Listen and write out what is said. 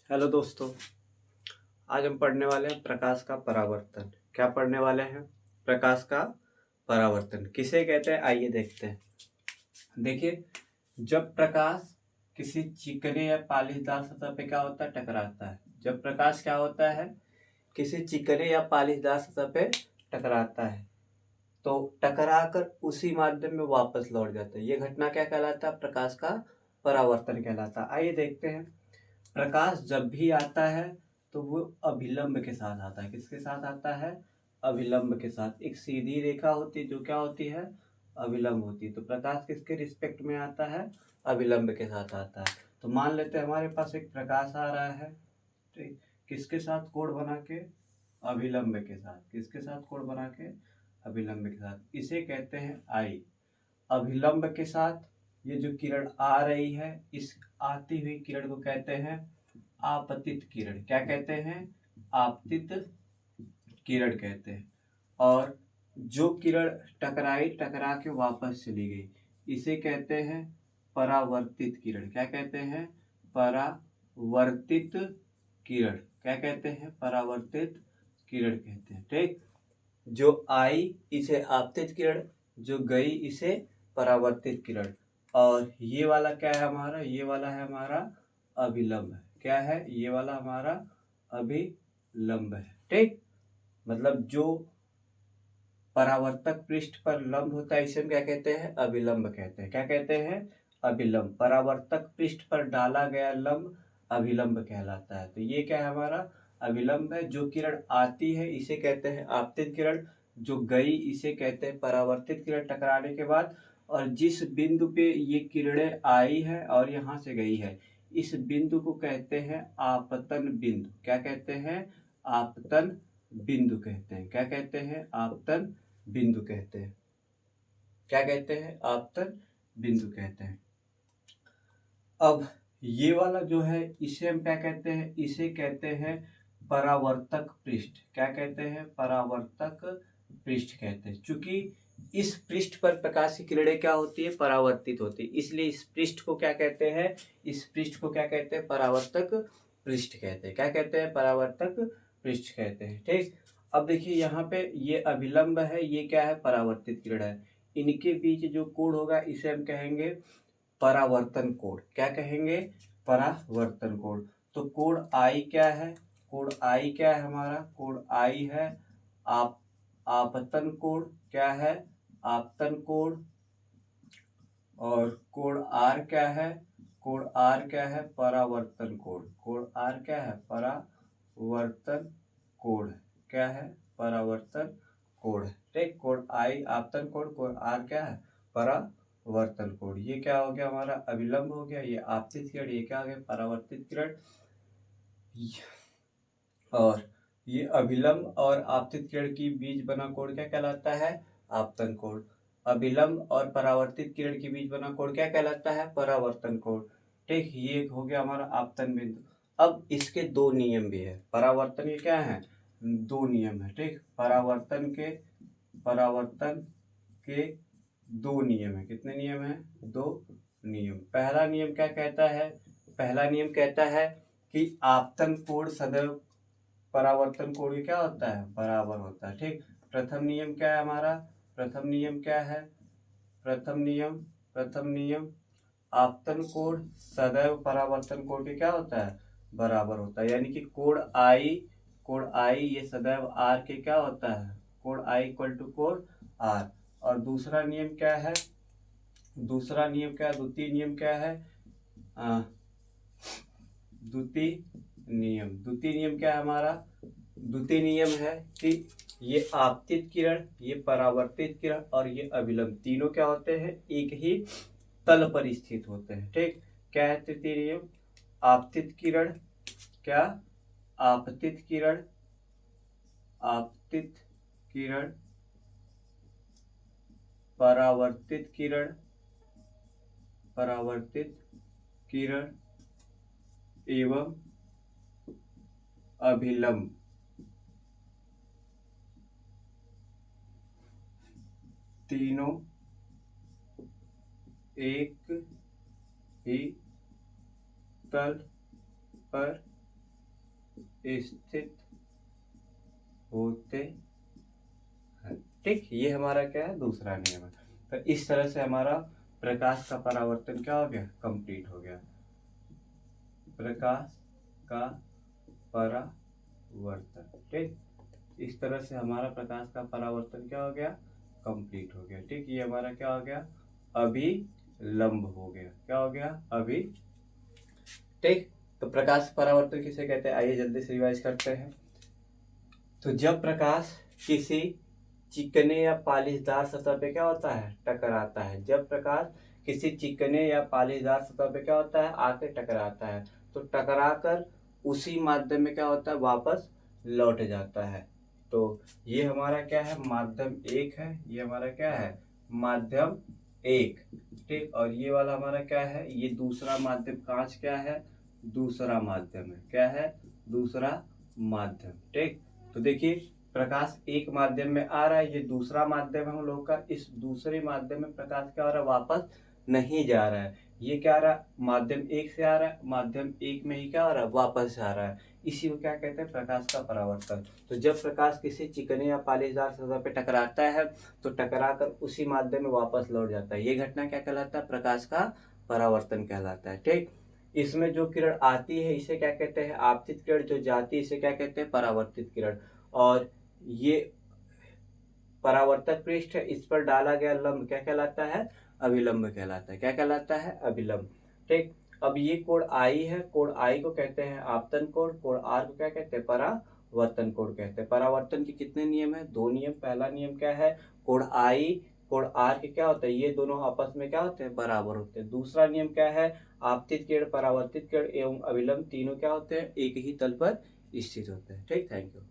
Hello दोस्तों। आज हम पढ़ने वाले हैं प्रकाश का परावर्तन। क्या पढ़ने वाले हैं? प्रकाश का परावर्तन किसे कहते हैं, आइए देखते हैं। देखिए, जब प्रकाश किसी चिकने या पालिशदार सतह पे क्या होता है, टकराता है। जब प्रकाश क्या होता है, किसी चिकने या पालिशदार सतह पे टकराता है तो टकराकर उसी माध्यम में वापस लौट जाता है। ये घटना क्या कहलाता है? प्रकाश का परावर्तन कहलाता है। आइए देखते हैं। प्रकाश जब भी आता है तो वो अभिलंब के साथ आता है। किसके साथ आता है? अभिलंब के साथ। एक सीधी रेखा होती है जो क्या होती है? अभिलंब होती है। तो प्रकाश किसके रिस्पेक्ट में आता है? अभिलंब के साथ आता है। तो मान लेते हैं हमारे पास एक प्रकाश आ रहा है, ठीक, किसके साथ? कोण बना के, अभिलंब के साथ। किसके साथ? कोण बना के, अभिलंब के साथ। इसे कहते हैं आई। अभिलंब के साथ ये जो किरण आ रही है, इस आती हुई किरण को कहते हैं आपतित किरण। क्या कहते हैं? आपतित किरण कहते हैं। और जो किरण टकरा के वापस चली गई, इसे कहते हैं परावर्तित किरण। क्या कहते हैं? परावर्तित किरण। क्या कहते हैं? परावर्तित किरण कहते हैं। ठीक, जो आई इसे आपतित किरण, जो गई इसे परावर्तित किरण। और ये वाला क्या है हमारा? ये वाला है हमारा अभिलंब। क्या है? ये वाला हमारा अभिलंब है। ठीक, मतलब जो परावर्तक पृष्ठ पर लंब होता है इसे हम क्या कहते हैं? अभिलंब कहते हैं। क्या कहते हैं? अभिलंब। परावर्तक पृष्ठ पर डाला गया लंब अभिलंब कहलाता है। तो ये क्या है हमारा? अभिलंब है। जो किरण आती है इसे कहते हैं आपतित किरण, जो गई इसे कहते हैं परावर्तित किरण टकराने के बाद। और जिस बिंदु पे ये किरणें आई है और यहाँ से गई है, इस बिंदु को कहते हैं आपतन बिंदु। क्या कहते हैं? आपतन बिंदु कहते हैं। क्या कहते हैं? आपतन बिंदु कहते हैं। क्या कहते हैं? आपतन बिंदु कहते हैं। अब ये वाला जो है इसे हम क्या कहते हैं? इसे कहते हैं परावर्तक पृष्ठ। क्या कहते हैं? परावर्तक पृष्ठ कहते हैं। चूंकि इस पृष्ठ पर प्रकाश की किरणें क्या होती है? परावर्तित होती है। इसलिए इस पृष्ठ को क्या कहते हैं? इस पृष्ठ को क्या कहते हैं? परावर्तक पृष्ठ कहते हैं। क्या कहते हैं? परावर्तक पृष्ठ कहते हैं। ठीक, अब देखिए यहाँ पे ये अभिलंब है, ये क्या है? परावर्तित किरण है। इनके बीच जो कोण होगा इसे हम कहेंगे परावर्तन कोण। क्या कहेंगे? परावर्तन कोण। तो कोण आई क्या है? कोण आई क्या है हमारा? कोण आई है आपतन कोण। क्या है? आपतन कोण। और कोण आर क्या है? कोण आर क्या है? परावर्तन कोण। कोण आर क्या है? परावर्तन कोण। क्या है? परावर्तन कोण। ठीक, कोण आई आपतन कोण, कोण आर क्या है? परावर्तन कोण। ये क्या हो गया हमारा? अभिलंब हो गया। ये आपतित किरण, ये क्या हो गया? परावर्तित किरण। और ये अभिलंब और आपतित किरण की बीच बना कोण क्या कहलाता है? आपतन कोण। अभिलंब और परावर्तित किरण के बीच बना कोण क्या कहलाता है? परावर्तन कोण। ठीक, ये हो गया हमारा आपतन बिंदु। अब इसके दो नियम भी है। परावर्तन के क्या है? दो नियम है। ठीक, परावर्तन के दो नियम है। कितने नियम है? दो नियम। पहला नियम क्या कहता है? पहला नियम कहता है कि आपतन कोण सदैव परावर्तन कोण क्या होता है? बराबर होता है। ठीक, प्रथम नियम क्या है हमारा? प्रथम नियम क्या है? प्रथम नियम आपतन कोण सदैव परावर्तन कोण के क्या होता है? बराबर होता है। यानी कि कोण आई ये सदैव आर के क्या होता है? कोण आई इक्वल टू कोण आर। और दूसरा नियम क्या है? दूसरा नियम क्या है? द्वितीय नियम क्या है? द्वितीय नियम क्या है हमारा? द्वितीय नियम है कि ये आपतित किरण, ये परावर्तित किरण और ये अभिलंब तीनों क्या होते हैं? एक ही तल पर स्थित होते हैं। ठीक, क्या है तृतीय नियम? आपतित किरण क्या? आपतित किरण, आपतित किरण, परावर्तित किरण, परावर्तित किरण एवं अभिलंब तीनों एक ही तल पर स्थित होते हैं। ठीक, ये हमारा क्या है, दूसरा नियम है। तो इस तरह से हमारा प्रकाश का परावर्तन क्या हो गया, कंप्लीट हो गया। प्रकाश का परावर्तन, ठीक, इस तरह से हमारा प्रकाश का परावर्तन क्या हो गया, कंप्लीट हो गया। ठीक, ये हमारा क्या हो गया, अभिलंब हो गया। क्या हो गया, अभी। ठीक, तो प्रकाश परावर्तन किसे कहते हैं, आइए जल्दी से रिवाइज करते हैं। तो जब प्रकाश किसी चिकने या पालिशदार सतह पे क्या होता है, टकराता है। जब प्रकाश किसी चिकने या पालिशदार सतह पे क्या होता है, आके टकराता है, तो टकराकर उसी माध्यम में क्या होता है, वापस लौट जाता है। तो ये हमारा क्या है, माध्यम 1 है। ये हमारा क्या है, माध्यम 1। ठीक, और ये वाला हमारा क्या है, ये दूसरा माध्यम। कांच क्या है, दूसरा माध्यम है। क्या है, दूसरा माध्यम। ठीक, तो देखिए प्रकाश एक माध्यम में आ रहा है, ये दूसरा माध्यम है हम लोग का। इस दूसरे माध्यम में प्रकाश क्या हो रहा है, वापस नहीं जा रहा है। ये क्या आ रहा है, माध्यम 1 से आ रहा है, माध्यम 1 में ही क्या हो रहा है, वापस आ रहा है। इसी को क्या कहते हैं, प्रकाश का परावर्तन। तो जब प्रकाश किसी चिकने या पालिशदार सतह पे टकराता है, तो टकराकर उसी माध्यम में वापस लौट जाता है। ये घटना क्या कहलाता है, प्रकाश का परावर्तन कहलाता है। ठीक, इसमें जो किरण आती है इसे क्या कहते हैं, आपतित किरण। जो जाती है इसे क्या कहते हैं, परावर्तित किरण। और ये परावर्तक पृष्ठ है, इस पर डाला गया लंब क्या कहलाता है, अभिलंब कहलाता है। क्या कहलाता है, अभिलंब। ठीक, अब ये कोण आई है, कोण आई को कहते हैं आपतन कोण, कोण आर को क्या कहते हैं, परावर्तन कोण कहते हैं। परावर्तन के कितने नियम है, 2 नियम। पहला नियम क्या है, कोण आई कोण आर के क्या होता है, ये दोनों आपस में क्या होते हैं, बराबर होते हैं। दूसरा नियम क्या है, आपतित किरण, परावर्तित किरण एवं अभिलंब तीनों क्या होते हैं, एक ही तल पर स्थित होते हैं। ठीक, थैंक यू।